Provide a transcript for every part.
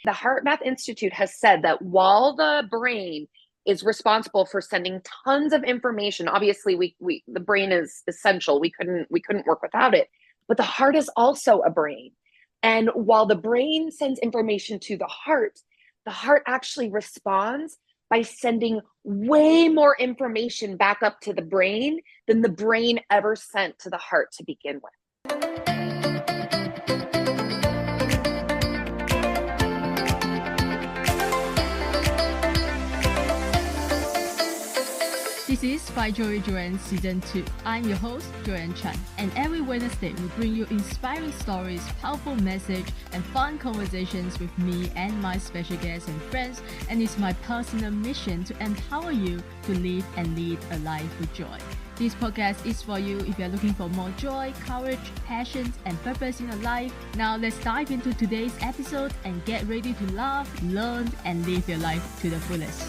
the Heart Math Institute has said that while the brain is responsible for sending tons of information, obviously we the brain is essential. We couldn't work without it. But the heart is also a brain. And while the brain sends information to the heart actually responds by sending way more information back up to the brain than the brain ever sent to the heart to begin with. This is By Joyan Season 2. I'm your host, Joyan Chan, and every Wednesday we bring you inspiring stories, powerful message, and fun conversations with me and my special guests and friends, and it's my personal mission to empower you to live and lead a life with joy. This podcast is for you if you're looking for more joy, courage, passion, and purpose in your life. Now let's dive into today's episode and get ready to laugh, learn, and live your life to the fullest.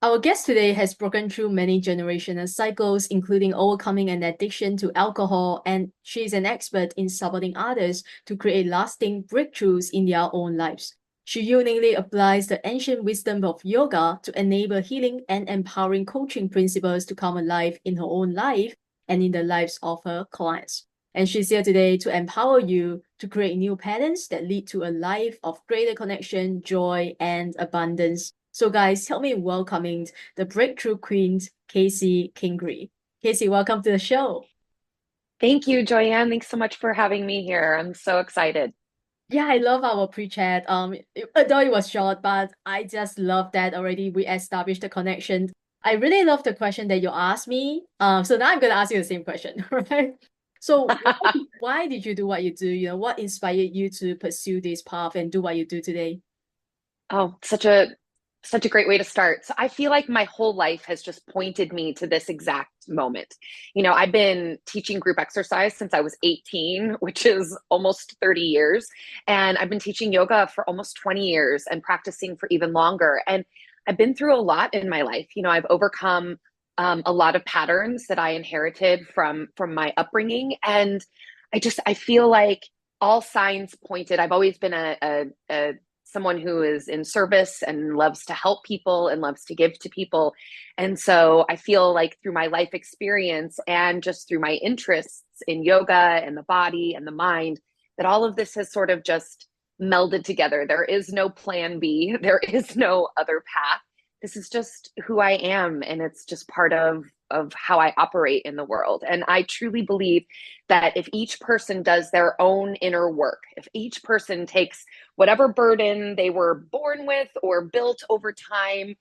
Our guest today has broken through many generational cycles, including overcoming an addiction to alcohol, and she is an expert in supporting others to create lasting breakthroughs in their own lives. She uniquely applies the ancient wisdom of yoga to enable healing and empowering coaching principles to come alive in her own life and in the lives of her clients. And she's here today to empower you to create new patterns that lead to a life of greater connection, joy, and abundance. So guys, help me welcoming the breakthrough queen, Kacey Kingry. Kacey, welcome to the show. Thank you, Joyan. Thanks so much for having me here. I'm so excited. Yeah, I love our pre-chat. Although it was short, but I just love that already we established the connection. I really love the question that you asked me. So now I'm gonna ask you the same question, right? So why did you do what you do? You know, what inspired you to pursue this path and do what you do today? Oh, such a great way to start. So I feel like my whole life has just pointed me to this exact moment. I've been teaching group exercise since I was 18, which is almost 30 years. And I've been teaching yoga for almost 20 years and practicing for even longer. And I've been through a lot in my life. I've overcome a lot of patterns that I inherited from my upbringing. And I feel like all signs pointed. I've always been a someone who is in service and loves to help people and loves to give to people. And so I feel like through my life experience and just through my interests in yoga and the body and the mind, that all of this has sort of just melded together. There is no plan B. There is no other path. This is just who I am. And it's just part of how I operate in the world. And I truly believe that if each person does their own inner work, if each person takes whatever burden they were born with or built over time,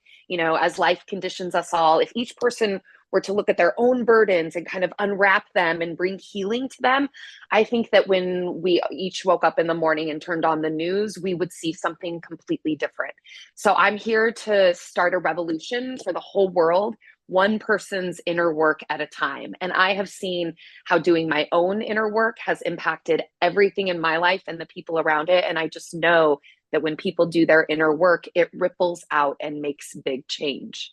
as life conditions us all, if each person were to look at their own burdens and kind of unwrap them and bring healing to them, I think that when we each woke up in the morning and turned on the news, we would see something completely different. So I'm here to start a revolution for the whole world, one person's inner work at a time. And I have seen how doing my own inner work has impacted everything in my life and the people around it. And I just know that when people do their inner work, it ripples out and makes big change.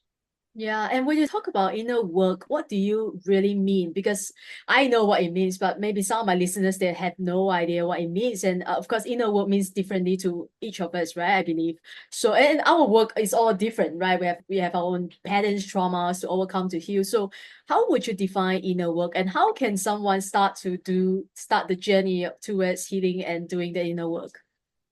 Yeah, and when you talk about inner work, what do you really mean? Because I know what it means, but maybe some of my listeners, they have no idea what it means. And of course, inner work means differently to each of us, right? I believe. So, and our work is all different, right? We have our own patterns, traumas to overcome, to heal. So how would you define inner work, and how can someone start the journey towards healing and doing the inner work?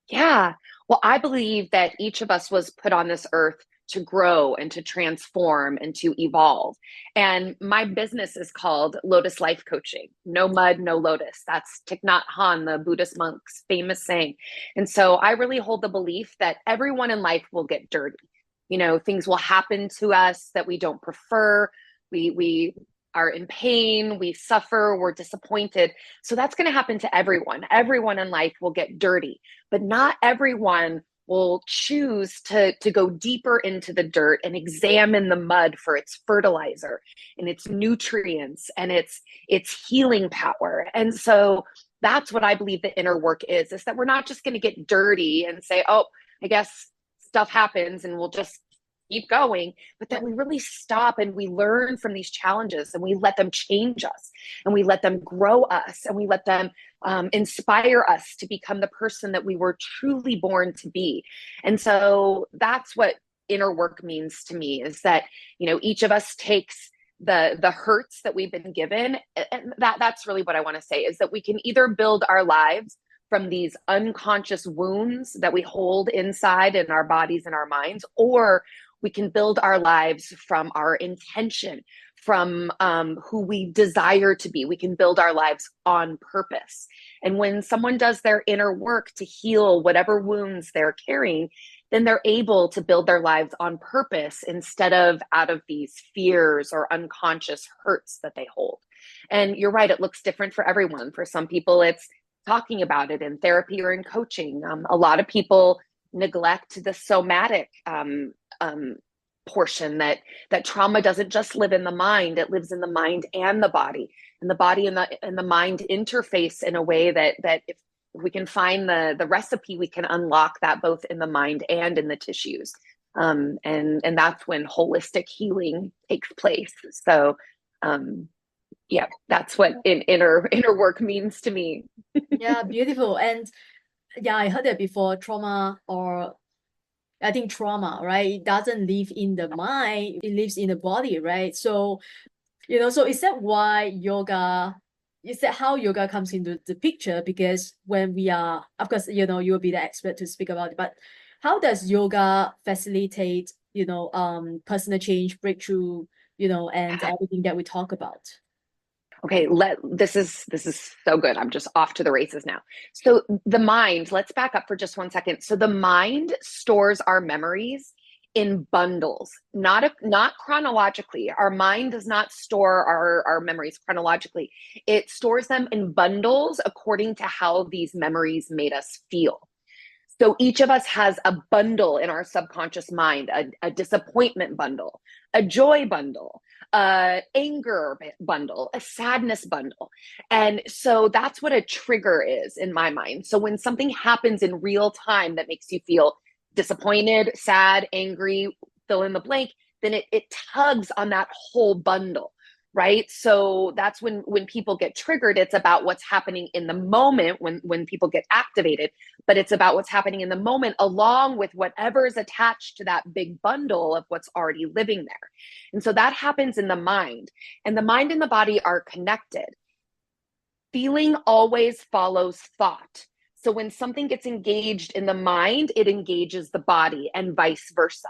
Yeah. Well, I believe that each of us was put on this earth to grow and to transform and to evolve. And my business is called Lotus Life Coaching. No mud, no lotus. That's Thich Nhat Hanh, the Buddhist monk's famous saying. And so I really hold the belief that everyone in life will get dirty. Things will happen to us that we don't prefer. We are in pain, we suffer, we're disappointed. So that's going to happen to everyone. Everyone in life will get dirty, but not everyone will choose to go deeper into the dirt and examine the mud for its fertilizer and its nutrients and its healing power. And so that's what I believe the inner work is that we're not just going to get dirty and say, oh, I guess stuff happens and we'll just keep going, but Yeah. that we really stop and we learn from these challenges and we let them change us and we let them grow us and we let them inspire us to become the person that we were truly born to be. And so that's what inner work means to me, is that, each of us takes the hurts that we've been given, and that's really what I want to say, is that we can either build our lives from these unconscious wounds that we hold inside in our bodies and our minds, or we can build our lives from our intention, from who we desire to be. We can build our lives on purpose. And when someone does their inner work to heal whatever wounds they're carrying, then they're able to build their lives on purpose instead of out of these fears or unconscious hurts that they hold. And you're right, it looks different for everyone. For some people, it's talking about it in therapy or in coaching. A lot of people neglect the somatic portion, that trauma doesn't just live in the mind; it lives in the mind and the body, and the body and the mind interface in a way that if we can find the recipe, we can unlock that both in the mind and in the tissues. And that's when holistic healing takes place. So yeah, that's what inner work means to me. Yeah, beautiful. And yeah, I heard that before. Trauma, or I think trauma, right? It doesn't live in the mind, it lives in the body, right? So, so is that why is that how yoga comes into the picture? Because when we are, of course, you will be the expert to speak about it, but how does yoga facilitate, personal change, breakthrough, and everything that we talk about? Okay, this is so good. I'm just off to the races now. So the mind, let's back up for just 1 second. So the mind stores our memories in bundles, not chronologically. Our mind does not store our memories chronologically. It stores them in bundles according to how these memories made us feel. So each of us has a bundle in our subconscious mind, a disappointment bundle, a joy bundle, anger bundle, a sadness bundle. And so that's what a trigger is in my mind. So when something happens in real time that makes you feel disappointed, sad, angry, fill in the blank, then it tugs on that whole bundle. Right. So that's when people get triggered, it's about what's happening in the moment when people get activated, but it's about what's happening in the moment along with whatever is attached to that big bundle of what's already living there. And so that happens in the mind, and the mind and the body are connected. Feeling always follows thought. So when something gets engaged in the mind, it engages the body and vice versa.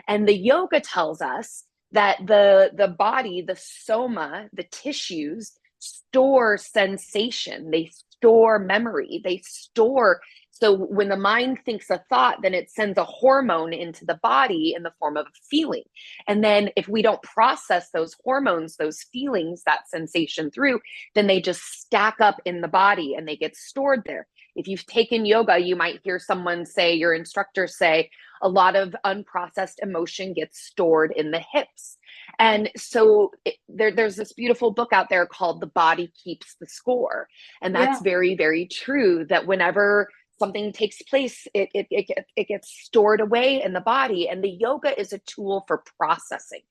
And the yoga tells us that the body, the soma, the tissues store sensation, they store memory, they store. So when the mind thinks a thought, then it sends a hormone into the body in the form of a feeling. And then if we don't process those hormones, those feelings, that sensation through, then they just stack up in the body and they get stored there. If you've taken yoga, you might hear someone say, your instructor say, a lot of unprocessed emotion gets stored in the hips. And so there's this beautiful book out there called The Body Keeps the Score. And that's very, very true, that whenever something takes place, it gets stored away in the body. And the yoga is a tool for processing.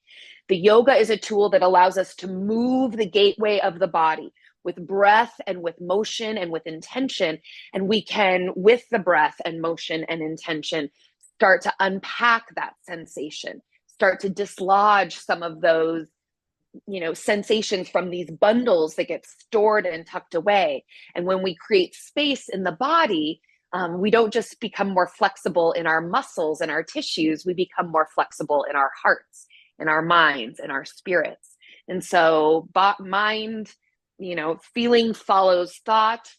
The yoga is a tool that allows us to move the gateway of the body with breath and with motion and with intention. And we can, with the breath and motion and intention, start to unpack that sensation, start to dislodge some of those sensations from these bundles that get stored and tucked away. And when we create space in the body, we don't just become more flexible in our muscles and our tissues, we become more flexible in our hearts, in our minds, in our spirits. And so mind, feeling follows thought,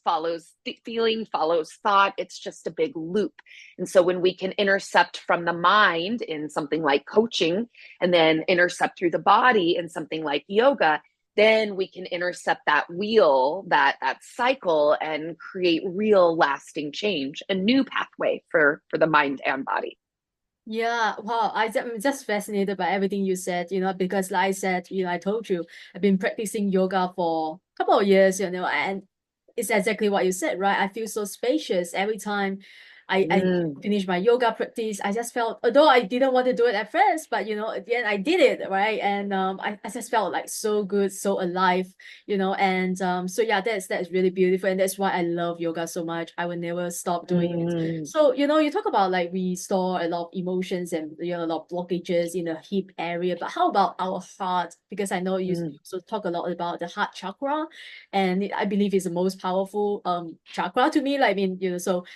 feeling follows thought. It's just a big loop. And so when we can intercept from the mind in something like coaching, and then intercept through the body in something like yoga, then we can intercept that wheel, that cycle, and create real lasting change, a new pathway for the mind and body. Yeah, wow. I'm just fascinated by everything you said, because like I said, I told you, I've been practicing yoga for a couple of years, and it's exactly what you said, right? I feel so spacious every time I Mm, finished my yoga practice. I just felt, although I didn't want to do it at first, but at the end I did it, right? And I just felt like so good, so alive, and so yeah, that's really beautiful, and that's why I love yoga so much. I will never stop doing it. mm, So you talk about like we store a lot of emotions and a lot of blockages in the hip area, but how about our heart? Because I know you mm. also talk a lot about the heart chakra, and I believe it's the most powerful chakra to me. Like, I mean, so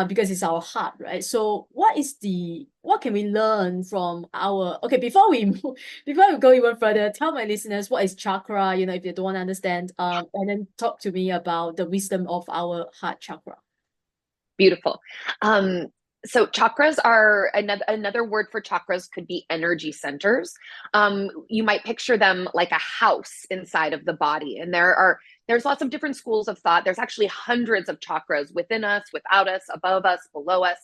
because it's our heart, right? So what can we learn from our, okay, before we move, before we go even further, tell my listeners what is chakra, if they don't understand, and then talk to me about the wisdom of our heart chakra. Beautiful. Um, so chakras are another word for chakras could be energy centers. You might picture them like a house inside of the body, and there's lots of different schools of thought. There's actually hundreds of chakras within us, without us, above us, below us.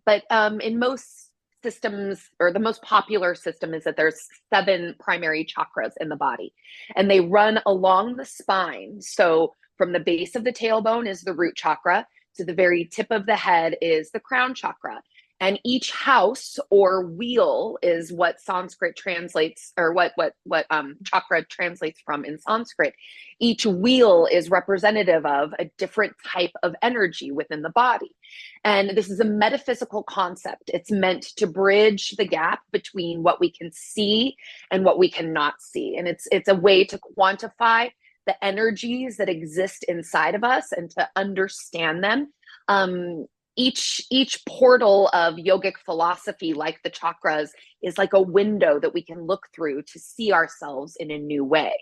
But in most systems, or the most popular system, is that there's 7 primary chakras in the body, and they run along the spine. So from the base of the tailbone is the root chakra, to the very tip of the head is the crown chakra. And each house or wheel is what Sanskrit translates, or what chakra translates from in Sanskrit. Each wheel is representative of a different type of energy within the body. And this is a metaphysical concept. It's meant to bridge the gap between what we can see and what we cannot see. And it's a way to quantify the energies that exist inside of us and to understand them. Each portal of yogic philosophy, like the chakras, is like a window that we can look through to see ourselves in a new way.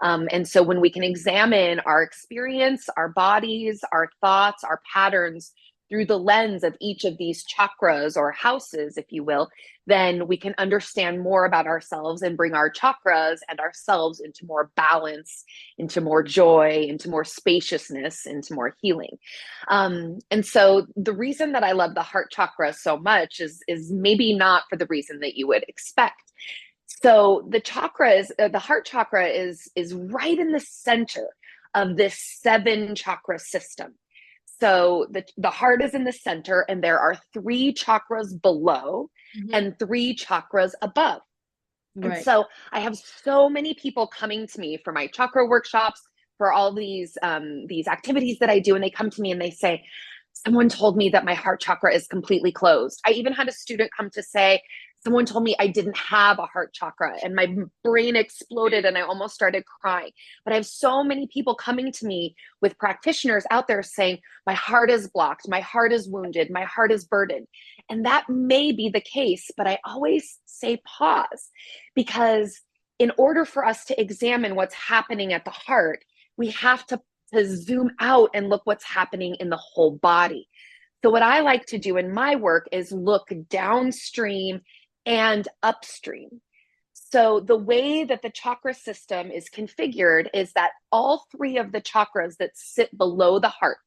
And so when we can examine our experience, our bodies, our thoughts, our patterns through the lens of each of these chakras, or houses, if you will, then we can understand more about ourselves and bring our chakras and ourselves into more balance, into more joy, into more spaciousness, into more healing. And so the reason that I love the heart chakra so much is maybe not for the reason that you would expect. So the heart chakra is right in the center of this 7 chakra system. So the heart is in the center, and there are 3 chakras below and 3 chakras above. And Right. so I have so many people coming to me for my chakra workshops, for all these activities that I do, and they come to me and they say, someone told me that my heart chakra is completely closed. I even had a student come to say, someone told me I didn't have a heart chakra, and my brain exploded and I almost started crying. But I have so many people coming to me with practitioners out there saying, my heart is blocked, my heart is wounded, my heart is burdened. And that may be the case, but I always say pause, because in order for us to examine what's happening at the heart, we have to zoom out and look what's happening in the whole body. So what I like to do in my work is look downstream and upstream. So the way that the chakra system is configured is that all 3 of the chakras that sit below the heart,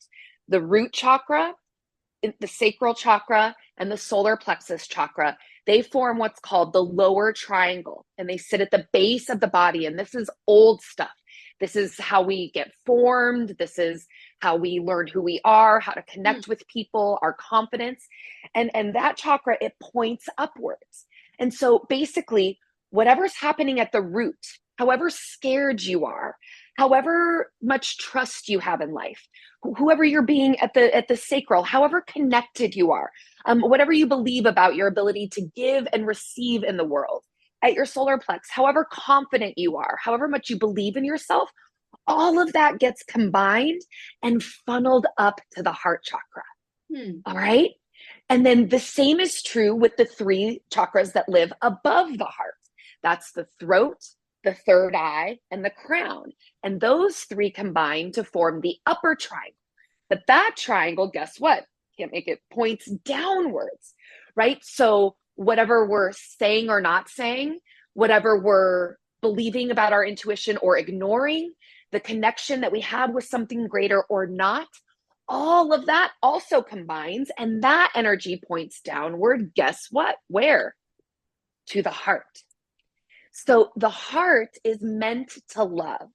the root chakra, the sacral chakra, and the solar plexus chakra, they form what's called the lower triangle, and they sit at the base of the body. And this is old stuff. This is how we get formed. This is how we learn who we are, how to connect with people, our confidence. And that chakra, it points upwards. And so basically, whatever's happening at the root, however scared you are, however much trust you have in life, whoever you're being at the sacral, however connected you are, whatever you believe about your ability to give and receive in the world, at your solar plex, however confident you are, however much you believe in yourself, all of that gets combined and funneled up to the heart chakra. Hmm. All right. And then the same is true with the 3 chakras that live above the heart. That's the throat, the third eye, and the crown. And those 3 combine to form the upper triangle. But that triangle, guess what? Can't make it, points downwards, right? So whatever we're saying or not saying, whatever we're believing about our intuition or ignoring, the connection that we have with something greater or not, all of that also combines, and that energy points downward. Guess what? Where? To the heart. So the heart is meant to love.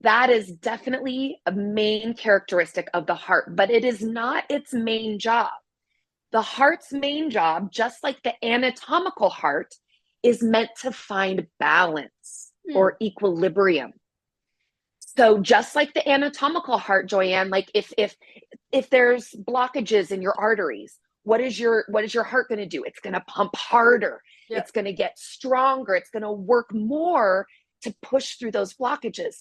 That is definitely a main characteristic of the heart, but it is not its main job. The heart's main job, just like the anatomical heart, is meant to find balance or equilibrium. So just like the anatomical heart, Joyanne, like if there's blockages in your arteries, what is your heart going to do? It's going to pump harder. Yep. It's going to get stronger. It's going to work more to push through those blockages.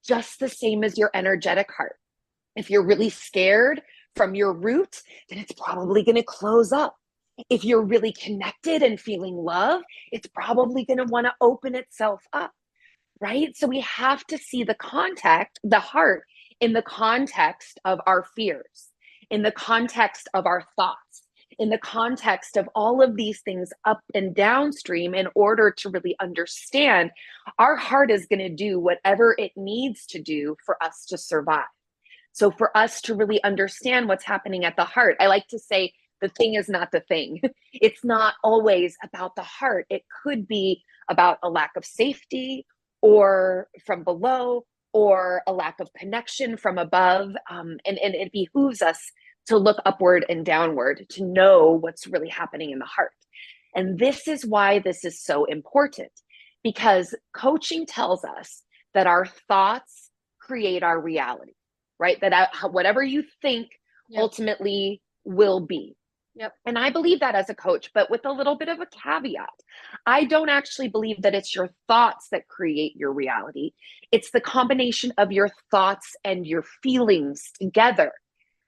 Just the same as your energetic heart. If you're really scared from your root, then it's probably going to close up. If you're really connected and feeling love, it's probably going to want to open itself up, right? So we have to see the heart in the context of our fears, in the context of our thoughts, in the context of all of these things up and downstream, in order to really understand our heart is going to do whatever it needs to do for us to survive. So for us to really understand what's happening at the heart, I like to say the thing is not the thing. It's not always about the heart. It could be about a lack of safety or from below, or a lack of connection from above. And it behooves us to look upward and downward to know what's really happening in the heart. And this is why this is so important, because coaching tells us that our thoughts create our reality, right? That whatever you think ultimately will be. Yep. And I believe that as a coach, but with a little bit of a caveat. I don't actually believe that it's your thoughts that create your reality. It's the combination of your thoughts and your feelings together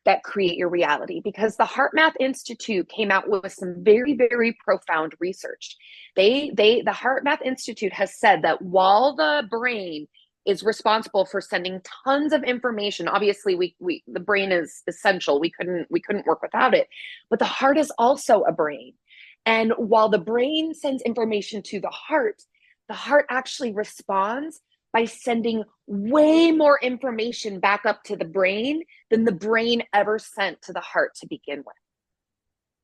that create your reality, because the HeartMath Institute came out with some very, very profound research. The HeartMath Institute has said that while the brain is responsible for sending tons of information, obviously the brain is essential. We couldn't work without it. But the heart is also a brain. And while the brain sends information to the heart actually responds by sending way more information back up to the brain than the brain ever sent to the heart to begin with.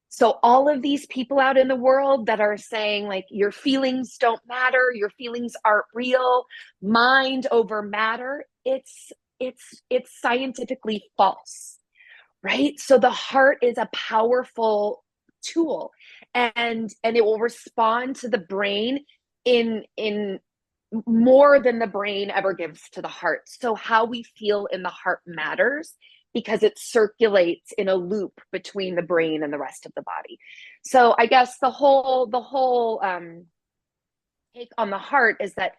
So all of these people out in the world that are saying like your feelings don't matter, your feelings aren't real, mind over matter, it's scientifically false, right? So the heart is a powerful tool, and it will respond to the brain in more than the brain ever gives to the heart. So how we feel in the heart matters, because it circulates in a loop between the brain and the rest of the body. So I guess the whole take on the heart is that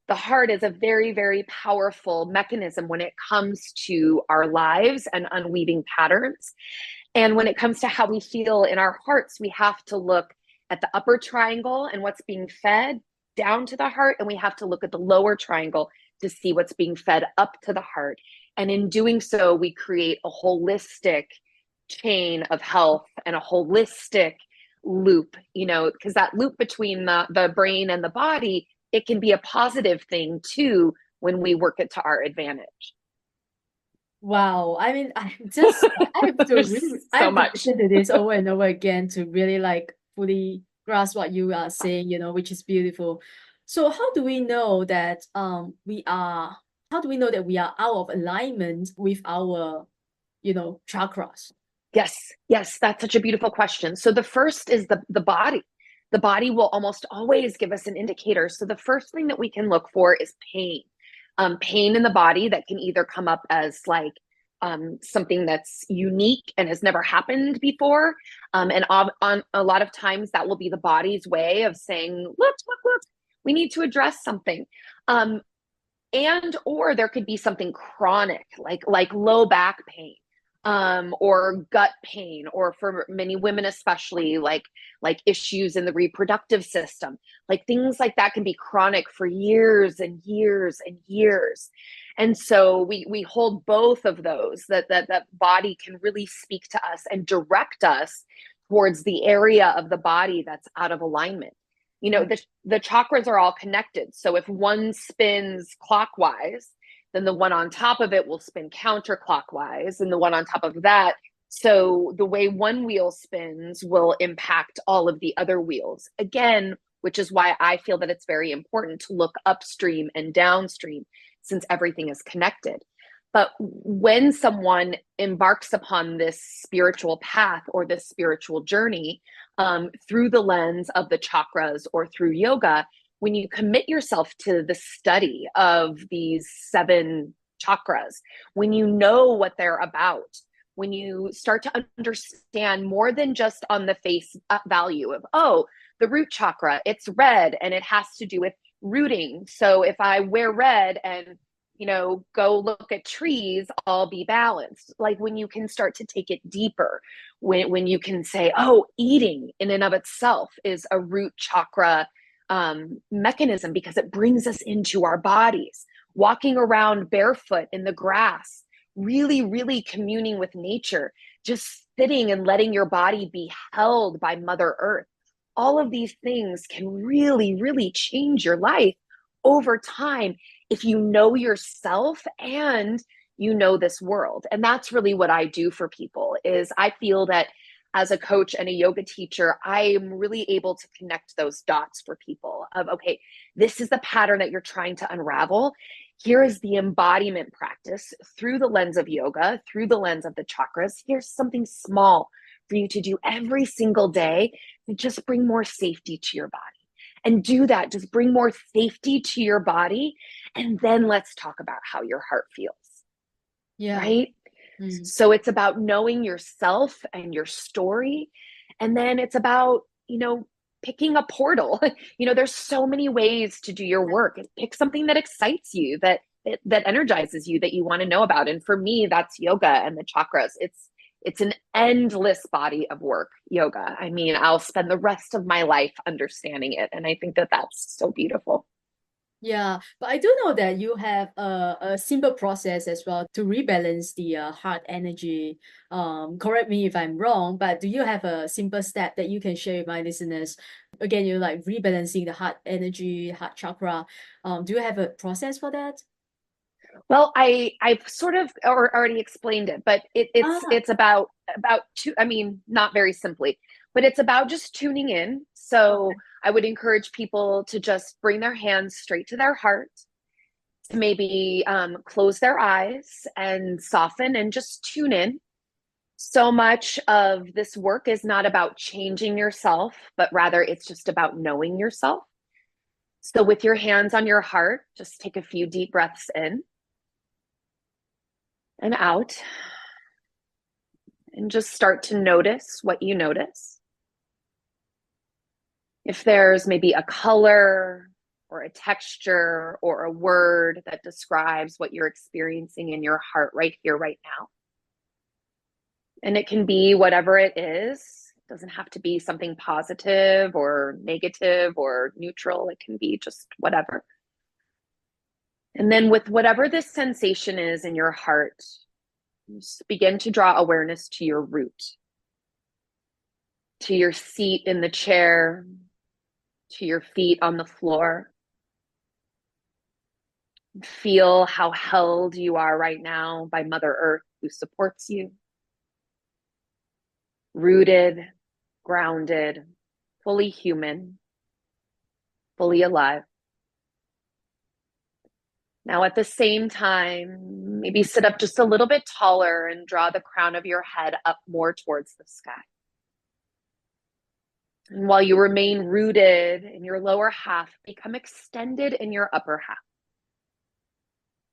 the heart is a very, very powerful mechanism when it comes to our lives and unweaving patterns. And when it comes to how we feel in our hearts, we have to look at the upper triangle and what's being fed down to the heart, and we have to look at the lower triangle to see what's being fed up to the heart. And in doing so, we create a holistic chain of health and a holistic loop, because that loop between the brain and the body, it can be a positive thing too when we work it to our advantage. Wow. I mean, I have to listen to this over and over again to really like fully grasp what you are saying, which is beautiful. So how do we know that we are out of alignment with our, chakras? Yes, that's such a beautiful question. So the first is the body. The body will almost always give us an indicator. So the first thing that we can look for is pain. Pain in the body that can either come up as like something that's unique and has never happened before. And on a lot of times that will be the body's way of saying, look, we need to address something. And or there could be something chronic, like low back pain, or gut pain, or for many women especially, like issues in the reproductive system. Like things like that can be chronic for years and years and years. And so we hold both of those, that body can really speak to us and direct us towards the area of the body that's out of alignment. The chakras are all connected. So if one spins clockwise, then the one on top of it will spin counterclockwise, and the one on top of that. So the way one wheel spins will impact all of the other wheels. Again, which is why I feel that it's very important to look upstream and downstream, since everything is connected. But when someone embarks upon this spiritual path or this spiritual journey through the lens of the chakras or through yoga, when you commit yourself to the study of these 7 chakras, when you know what they're about, when you start to understand more than just on the face value of, oh, the root chakra, it's red and it has to do with rooting. So if I wear red and go look at trees, I'll be balanced. Like when you can start to take it deeper, when you can say, oh, eating in and of itself is a root chakra mechanism because it brings us into our bodies. Walking around barefoot in the grass, really, really communing with nature, just sitting and letting your body be held by Mother Earth. All of these things can really, really change your life over time if you know yourself and you know this world. And that's really what I do for people. Is I feel that as a coach and a yoga teacher, I am really able to connect those dots for people of, okay, this is the pattern that you're trying to unravel. Here is the embodiment practice through the lens of yoga, through the lens of the chakras. Here's something small for you to do every single day to just bring more safety to your body. And do that, just bring more safety to your body. And then let's talk about how your heart feels. Yeah. Right? So it's about knowing yourself and your story. And then it's about, picking a portal. There's so many ways to do your work. Pick something that excites you, that energizes you, that you want to know about. And for me, that's yoga and the chakras. It's an endless body of work, yoga. I mean, I'll spend the rest of my life understanding it. And I think that that's so beautiful. Yeah, but I do know that you have a simple process as well to rebalance the heart energy. Correct me if I'm wrong, but do you have a simple step that you can share with my listeners? Again, you're like rebalancing the heart energy, heart chakra. Do you have a process for that? Well, I've sort of already explained it, but it's about two. I mean, not very simply, but it's about just tuning in. So Okay. I would encourage people to just bring their hands straight to their heart, to maybe close their eyes and soften and just tune in. So much of this work is not about changing yourself, but rather it's just about knowing yourself. So with your hands on your heart, just take a few deep breaths in and out, and just start to notice what you notice. If there's maybe a color or a texture or a word that describes what you're experiencing in your heart right here, right now. And it can be whatever it is. It doesn't have to be something positive or negative or neutral. It can be just whatever. And then with whatever this sensation is in your heart, just begin to draw awareness to your root, to your seat in the chair, to your feet on the floor. Feel how held you are right now by Mother Earth, who supports you. Rooted, grounded, fully human, fully alive. Now, at the same time, maybe sit up just a little bit taller and draw the crown of your head up more towards the sky. And while you remain rooted in your lower half, become extended in your upper half.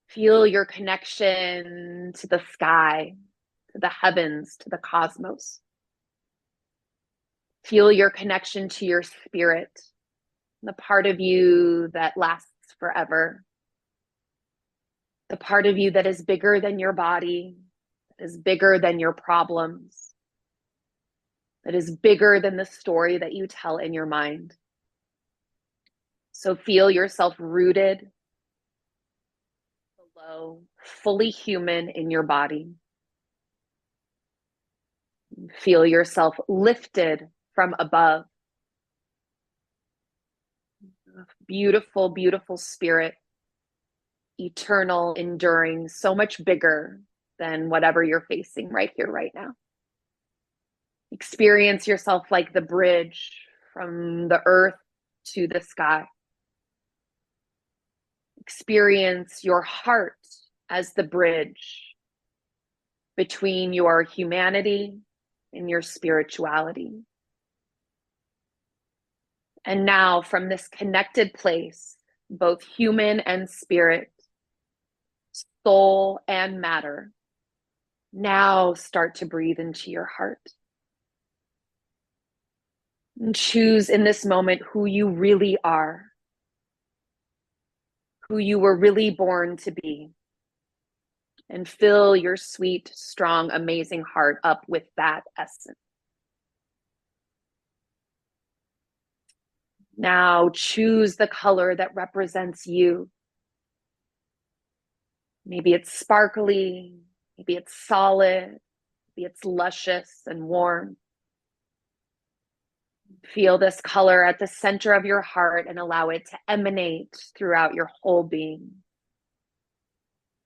Feel your connection to the sky, to the heavens, to the cosmos. Feel your connection to your spirit, the part of you that lasts forever, the part of you that is bigger than your body, that is bigger than your problems, that is bigger than the story that you tell in your mind. So feel yourself rooted below, fully human in your body. Feel yourself lifted from above. Beautiful, beautiful spirit, eternal, enduring, so much bigger than whatever you're facing right here, right now. Experience yourself like the bridge from the earth to the sky. Experience your heart as the bridge between your humanity and your spirituality. And now, from this connected place, both human and spirit, soul and matter, now start to breathe into your heart. And choose in this moment who you really are, who you were really born to be. And fill your sweet, strong, amazing heart up with that essence. Now choose the color that represents you. Maybe it's sparkly, maybe it's solid, maybe it's luscious and warm. Feel this color at the center of your heart and allow it to emanate throughout your whole being.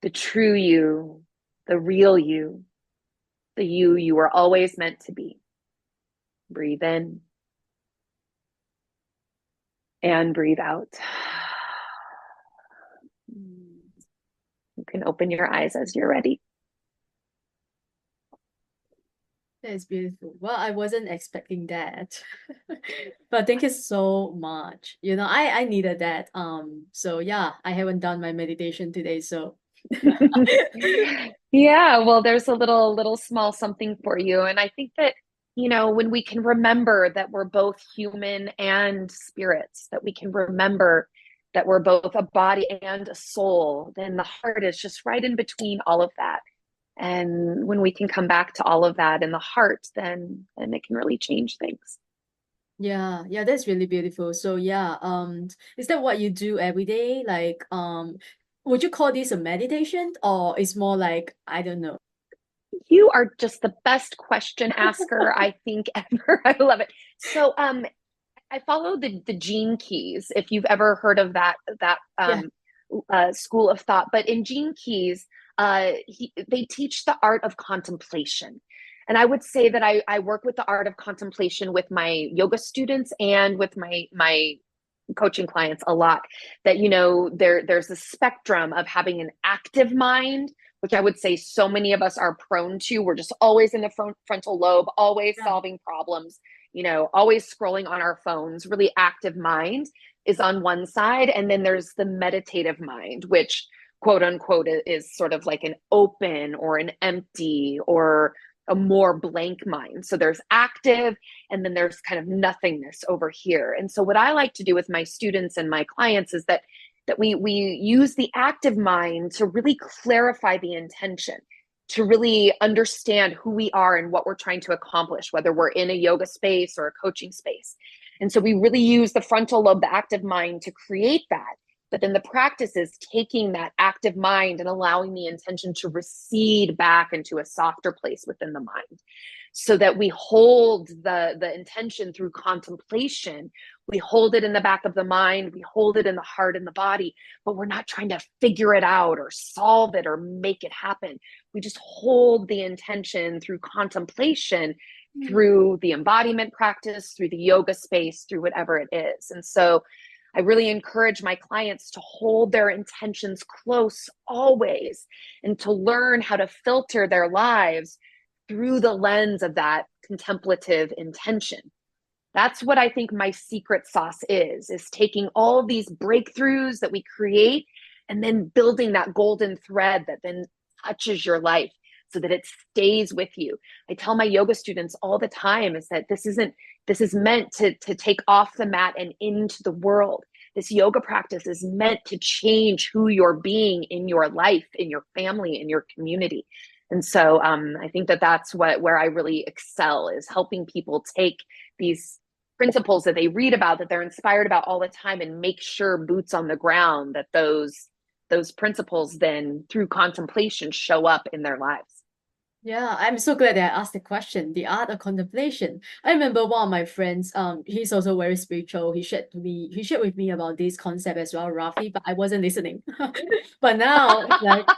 The true you, the real you, the you were always meant to be. Breathe in and breathe out. You can open your eyes as you're ready. That is beautiful. Well, I wasn't expecting that. But thank you so much. You know, I needed that. So yeah, I haven't done my meditation today, so Yeah, well, there's a little small something for you. And I think that, you know, when we can remember that we're both human and spirits, that we can remember that we're both a body and a soul, then the heart is just right in between all of that. And when we can come back to all of that in the heart, then it can really change things. yeah, that's really beautiful. So yeah, is that what you do every day? Like, would you call this a meditation, or it's more like, I don't know. You are just the best question asker I think ever. I love it. So I follow the Gene Keys, if you've ever heard of Yeah. school of thought. But in Gene Keys, they teach the art of contemplation. And I would say that I work with the art of contemplation with my yoga students and with my coaching clients a lot. That, you know, there's a spectrum of having an active mind, which I would say so many of us are prone to. We're just always in the frontal lobe, always Yeah. solving problems, you know, always scrolling on our phones. Really active mind is on one side. And then there's the meditative mind, which quote unquote is sort of like an open or an empty or a more blank mind. So there's active, and then there's kind of nothingness over here. And so what I like to do with my students and my clients is that we use the active mind to really clarify the intention, to really understand who we are and what we're trying to accomplish, whether we're in a yoga space or a coaching space. And so we really use the frontal lobe, the active mind, to create that. But then the practice is taking that active mind and allowing the intention to recede back into a softer place within the mind, so that we hold the intention through contemplation. We hold it in the back of the mind, we hold it in the heart and the body, but we're not trying to figure it out or solve it or make it happen. We just hold the intention through contemplation, through the embodiment practice, through the yoga space, through whatever it is. And so I really encourage my clients to hold their intentions close always, and to learn how to filter their lives through the lens of that contemplative intention. That's what I think my secret sauce is taking all of these breakthroughs that we create and then building that golden thread that then touches your life so that it stays with you. I tell my yoga students all the time is that this is meant to take off the mat and into the world. This yoga practice is meant to change who you're being in your life, in your family, in your community. And so I think that's where I really excel, is helping people take these principles that they read about, that they're inspired about all the time, and make sure boots on the ground that those principles then through contemplation show up in their lives. Yeah, I'm so glad that I asked the question, the art of contemplation. I remember one of my friends, he's also very spiritual. He shared with me about this concept as well, roughly, but I wasn't listening. But now it's like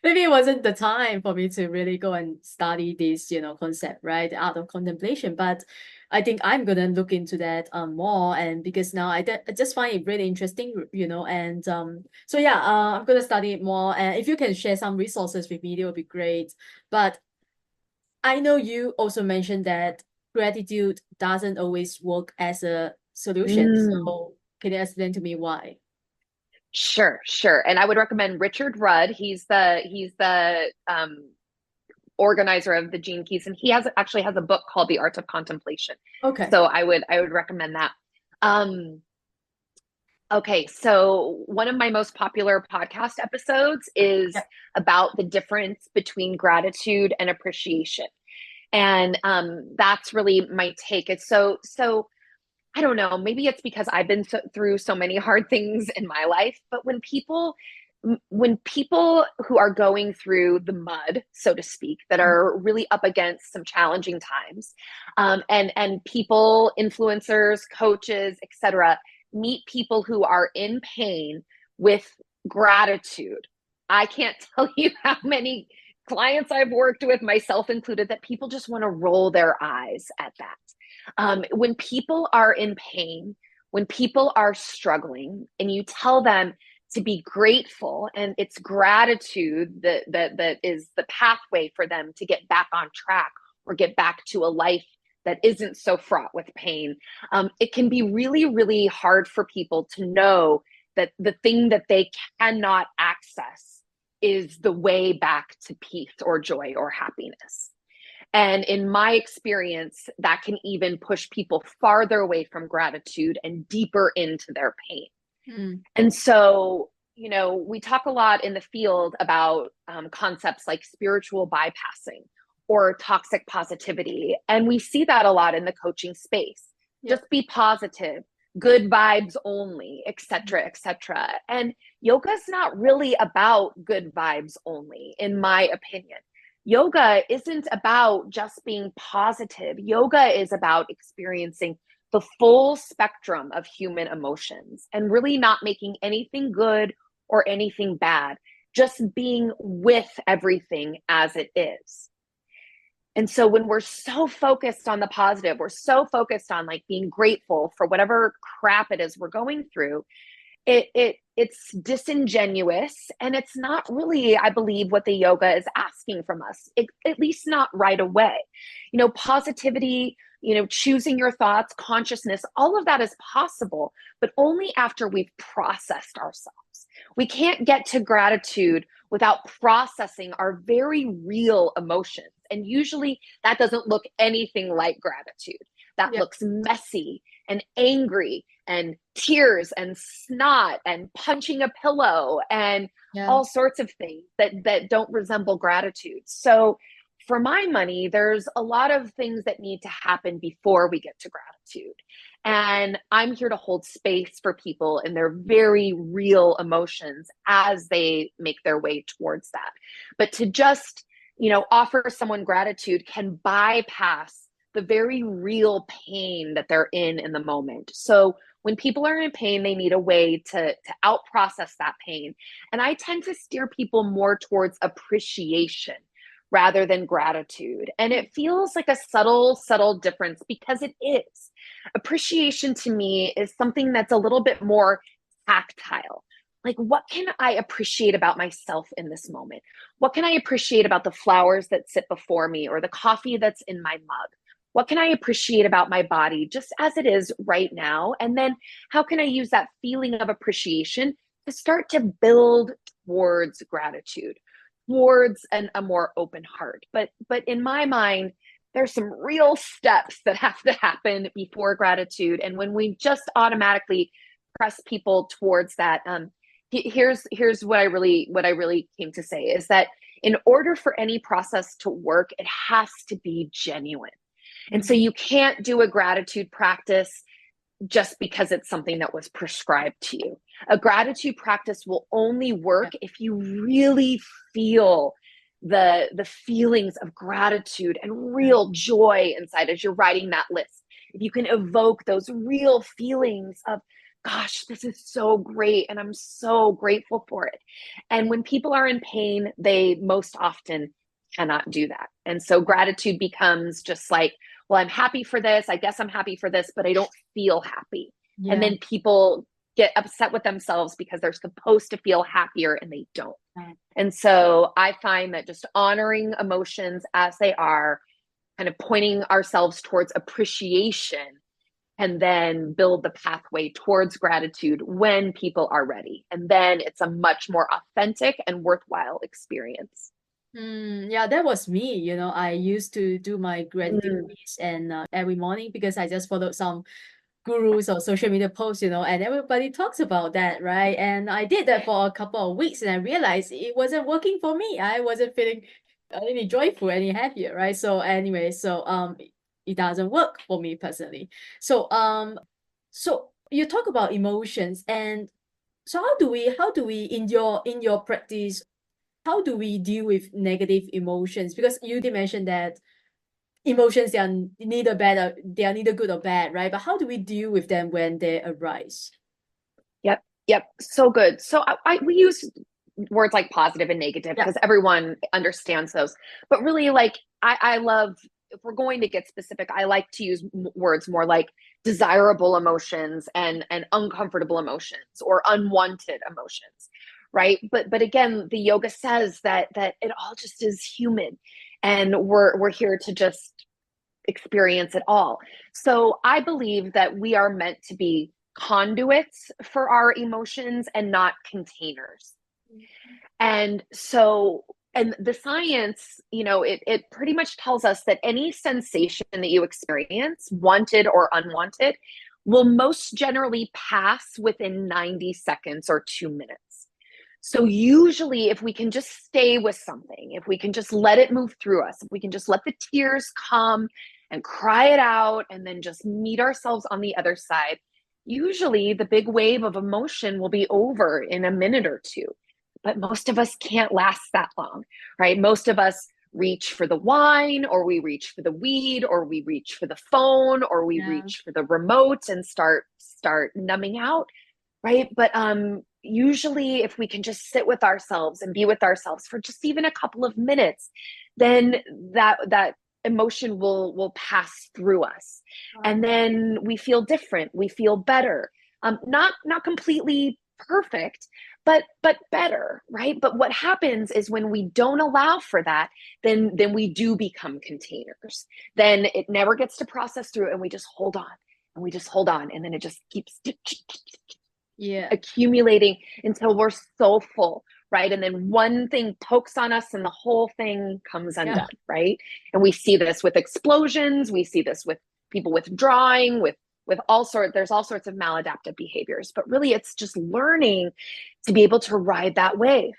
maybe it wasn't the time for me to really go and study this, concept, right? The art of contemplation. But I think I'm gonna look into that more, and because now I just find it really interesting, and so yeah, I'm gonna study it more, and if you can share some resources with me, it would be great. But I know you also mentioned that gratitude doesn't always work as a solution. Mm. So can you explain to me why? Sure, sure. And I would recommend Richard Rudd. He's the organizer of the Gene Keys, and he has actually has a book called The Art of Contemplation. Okay. So I would recommend that. Um, okay, so one of my most popular podcast episodes is Yeah. about the difference between gratitude and appreciation. And that's really my take. It's so I don't know, maybe it's because I've been through so many hard things in my life, but when people who are going through the mud, so to speak, that are really up against some challenging times, and people, influencers, coaches, etc., meet people who are in pain with gratitude. I can't tell you how many clients I've worked with, myself included, that people just want to roll their eyes at that. When people are in pain, when people are struggling, and you tell them to be grateful, and it's gratitude that is the pathway for them to get back on track or get back to a life that isn't so fraught with pain. It can be really, really hard for people to know that the thing that they cannot access is the way back to peace or joy or happiness. And in my experience, that can even push people farther away from gratitude and deeper into their pain. Mm. And so, we talk a lot in the field about concepts like spiritual bypassing or toxic positivity. And we see that a lot in the coaching space. Yeah. Just be positive, good vibes only, et cetera, et cetera. And yoga is not really about good vibes only, in my opinion. Yoga isn't about just being positive. Yoga is about experiencing the full spectrum of human emotions and really not making anything good or anything bad, just being with everything as it is. And so when we're so focused on the positive, we're so focused on like being grateful for whatever crap it is we're going through, it's disingenuous, and it's not really, I believe, what the yoga is asking from us, at least not right away. Positivity, choosing your thoughts, consciousness, all of that is possible, but only after we've processed ourselves. We can't get to gratitude without processing our very real emotions, and usually that doesn't look anything like gratitude. That Yeah. looks messy and angry and tears and snot and punching a pillow and Yeah. all sorts of things that don't resemble gratitude. So for my money, there's a lot of things that need to happen before we get to gratitude. And I'm here to hold space for people in their very real emotions as they make their way towards that. But to just, offer someone gratitude can bypass the very real pain that they're in the moment. So when people are in pain, they need a way to out process that pain. And I tend to steer people more towards appreciation rather than gratitude. And it feels like a subtle, subtle difference because it is. Appreciation to me is something that's a little bit more tactile. Like, what can I appreciate about myself in this moment? What can I appreciate about the flowers that sit before me or the coffee that's in my mug? What can I appreciate about my body just as it is right now? And then how can I use that feeling of appreciation to start to build towards gratitude, towards a more open heart? But in my mind, there's some real steps that have to happen before gratitude. And when we just automatically press people towards that, here's what I really came to say is that in order for any process to work, it has to be genuine. And so Mm. you can't do a gratitude practice just because it's something that was prescribed to you. A gratitude practice will only Yeah. work if you really feel the feelings of gratitude and Yeah. real joy inside as you're writing that list. If you can evoke those real feelings of, gosh, this is so great and I'm so grateful for it. And when people are in pain, they most often cannot do that. And so gratitude becomes just like, well, I'm happy for this. I guess I'm happy for this, but I don't feel happy. And Yeah. then people get upset with themselves because they're supposed to feel happier and they don't. And so I find that just honoring emotions as they are, kind of pointing ourselves towards appreciation, and then build the pathway towards gratitude when people are ready. And then it's a much more authentic and worthwhile experience. Yeah, that was me. I used to do my gratitude Mm. quiz and every morning because I just followed some gurus or social media posts, and everybody talks about that, right? And I did that for a couple of weeks and I realized it wasn't working for me. I wasn't feeling any joyful, any happier, right? So anyway, it doesn't work for me personally. So you talk about emotions, and so how do we in your practice, how do we deal with negative emotions? Because you did mention that emotions, they are neither good or bad, right? But how do we deal with them when they arise? Yep. Yep. So good. So we use words like positive and negative Yeah. because everyone understands those. But really, like, I love, if we're going to get specific, I like to use words more like desirable emotions and uncomfortable emotions or unwanted emotions, right? But again, the yoga says that it all just is human, and we're here to just experience it all. So I believe that we are meant to be conduits for our emotions and not containers. And so, and the science, it pretty much tells us that any sensation that you experience, wanted or unwanted, will most generally pass within 90 seconds or 2 minutes. So usually, if we can just stay with something, if we can just let it move through us, if we can just let the tears come and cry it out and then just meet ourselves on the other side, usually the big wave of emotion will be over in a minute or two. But most of us can't last that long, right? Most of us reach for the wine, or we reach for the weed, or we reach for the phone, or we Yeah. reach for the remote and start numbing out, right? But usually, if we can just sit with ourselves and be with ourselves for just even a couple of minutes, then that emotion will pass through us, and then we feel different, we feel better. Not completely perfect, but better, right? But what happens is when we don't allow for that, then we do become containers. Then it never gets to process through, and we just hold on, and we just hold on, and then it just keeps Yeah. accumulating until we're so full, right? And then one thing pokes on us and the whole thing comes Yeah. undone, right? And we see this with explosions, we see this with people withdrawing, with there's all sorts of maladaptive behaviors. But really, it's just learning to be able to ride that wave,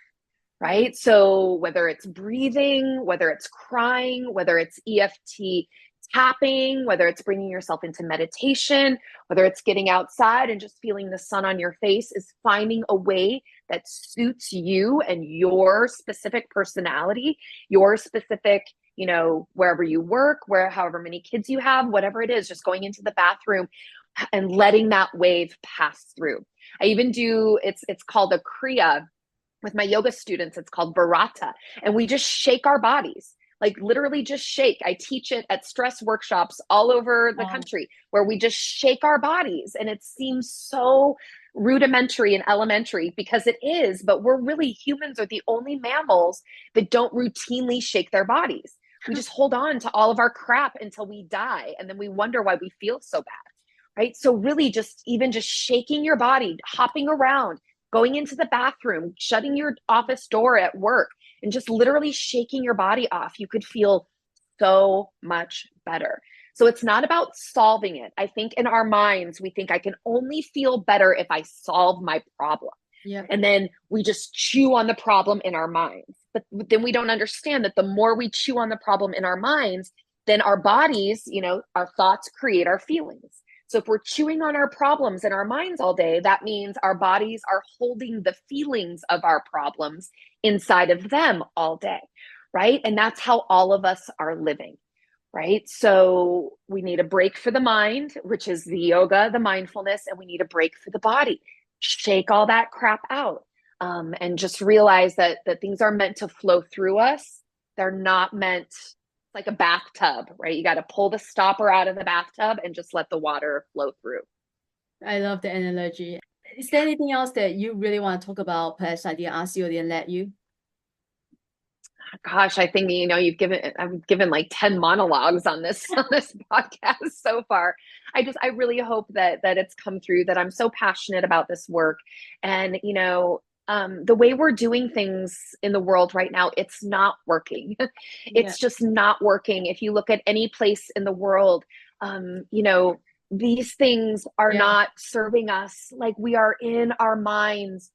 right? So whether it's breathing, whether it's crying, whether it's EFT tapping, whether it's bringing yourself into meditation, whether it's getting outside and just feeling the sun on your face, is finding a way that suits you and your specific personality, your specific, wherever you work, however many kids you have, whatever it is, just going into the bathroom and letting that wave pass through. I even do, it's called a Kriya. With my yoga students, it's called Varata. And we just shake our bodies, like literally just shake. I teach it at stress workshops all over the country where we just shake our bodies. And it seems so rudimentary and elementary because it is, but humans are the only mammals that don't routinely shake their bodies. We just hold on to all of our crap until we die. And then we wonder why we feel so bad, right? So really just shaking your body, hopping around, going into the bathroom, shutting your office door at work, and just literally shaking your body off, you could feel so much better. So it's not about solving it. I think in our minds, we think I can only feel better if I solve my problem. Yeah. And then we just chew on the problem in our minds. But then we don't understand that the more we chew on the problem in our minds, then our bodies, our thoughts create our feelings. So if we're chewing on our problems in our minds all day, that means our bodies are holding the feelings of our problems inside of them all day, right? And that's how all of us are living, right? So we need a break for the mind, which is the yoga, the mindfulness, and we need a break for the body. Shake all that crap out, and just realize that things are meant to flow through us, They're not meant like a bathtub, right? You got to pull the stopper out of the bathtub and just let the water flow through. I love the analogy. Is there anything else that you really want to talk about? Perhaps I didn't ask you or didn't let you. Gosh, I think I've given like 10 monologues on this podcast so far. I really hope that it's come through, that I'm so passionate about this work. And the way we're doing things in the world right now, it's not working. It's just not working. If you look at any place in the world, these things are not serving us. Like, we are in our minds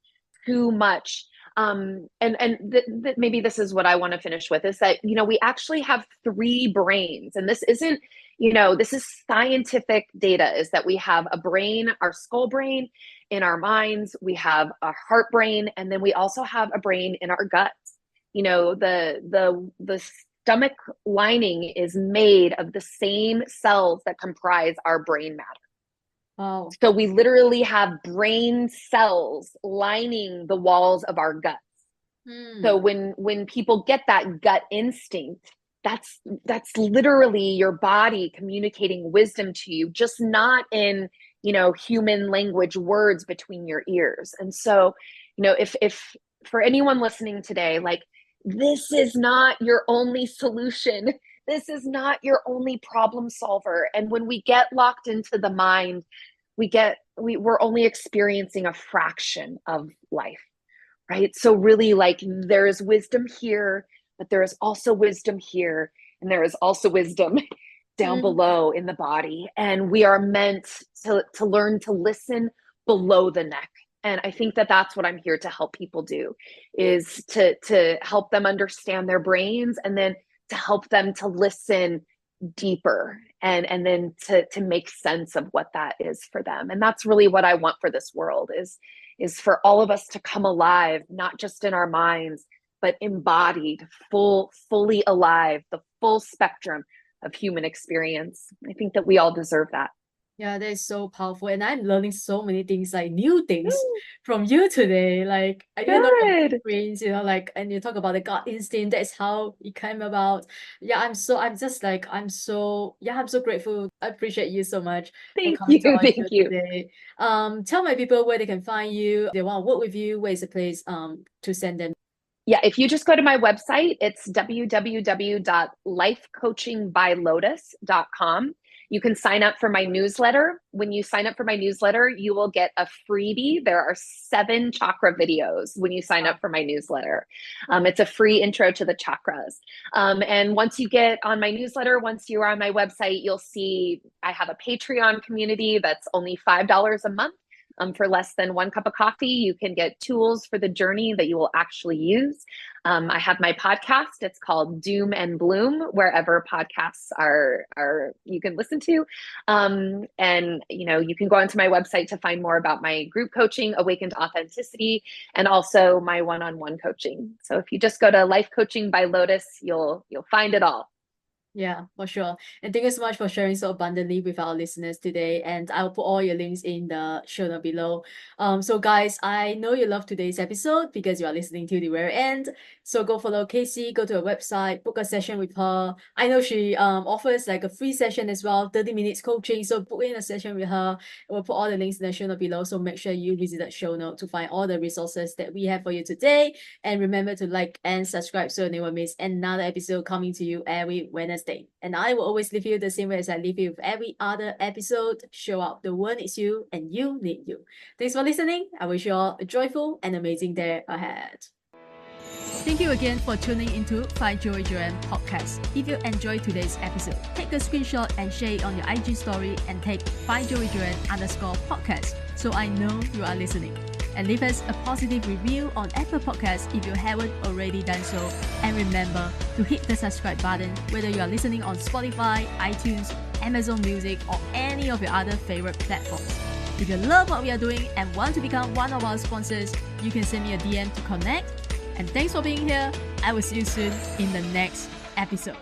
too much. Maybe this is what I want to finish with, is that, we actually have 3 brains, and this isn't, this is scientific data, is that we have a brain, our skull brain in our minds, we have a heart brain, and then we also have a brain in our guts. The stomach lining is made of the same cells that comprise our brain matter. Oh. So we literally have brain cells lining the walls of our guts. So when people get that gut instinct, that's literally your body communicating wisdom to you, just not in, human language words between your ears. And so, if for anyone listening today, like, this is not your only solution. This is not your only problem solver. And when we get locked into the mind, we're only experiencing a fraction of life, right? So really, like, there is wisdom here, but there is also wisdom here, and there is also wisdom down below in the body. And we are meant to learn to listen below the neck. And I think that that's what I'm here to help people do, is to help them understand their brains, and then to help them to listen deeper, and then to make sense of what that is for them. And that's really what I want for this world, is for all of us to come alive, not just in our minds, but embodied, fully alive, the full spectrum of human experience. I think that we all deserve that. Yeah, that is so powerful. And I'm learning so many things, like new things from you today. Like, I didn't know about brains, and you talk about the gut instinct. That's how it came about. Yeah, I'm so grateful. I appreciate you so much for coming to our show today. Tell my people where they can find you. If they want to work with you, where is the place to send them? Yeah, if you just go to my website, it's www.lifecoachingbylotus.com. You can sign up for my newsletter. When you sign up for my newsletter, you will get a freebie. There are 7 chakra videos when you sign up for my newsletter. It's a free intro to the chakras. And once you get on my newsletter, once you're on my website, you'll see I have a Patreon community that's only $5 a month. For less than 1 cup of coffee, you can get tools for the journey that you will actually use. I have my podcast. It's called Doom and Bloom, wherever podcasts are you can listen to. And you can go onto my website to find more about my group coaching, Awakened Authenticity, and also my one-on-one coaching. So if you just go to Life Coaching by Lotus, you'll find it all. Yeah, for sure. And thank you so much for sharing so abundantly with our listeners today. And I'll put all your links in the show note below. So guys, I know you love today's episode because you are listening to the very end. So go follow Kacey, go to her website, book a session with her. I know she offers like a free session as well, 30 minutes coaching. So book in a session with her. We'll put all the links in the show note below. So make sure you visit that show note to find all the resources that we have for you today. And remember to like and subscribe so you never miss another episode coming to you every Wednesday. And I will always leave you the same way as I leave you with every other episode. Show up. The world needs you and you need you. Thanks for listening. I wish you all a joyful and amazing day ahead. Thank you again for tuning into Find Joy Joyan podcast. If you enjoyed today's episode, take a screenshot and share it on your IG story and tag FindJoyJoyan_podcast so I know you are listening. And leave us a positive review on Apple Podcasts if you haven't already done so. And remember to hit the subscribe button whether you are listening on Spotify, iTunes, Amazon Music, or any of your other favorite platforms. If you love what we are doing and want to become one of our sponsors, you can send me a DM to connect. And thanks for being here. I will see you soon in the next episode.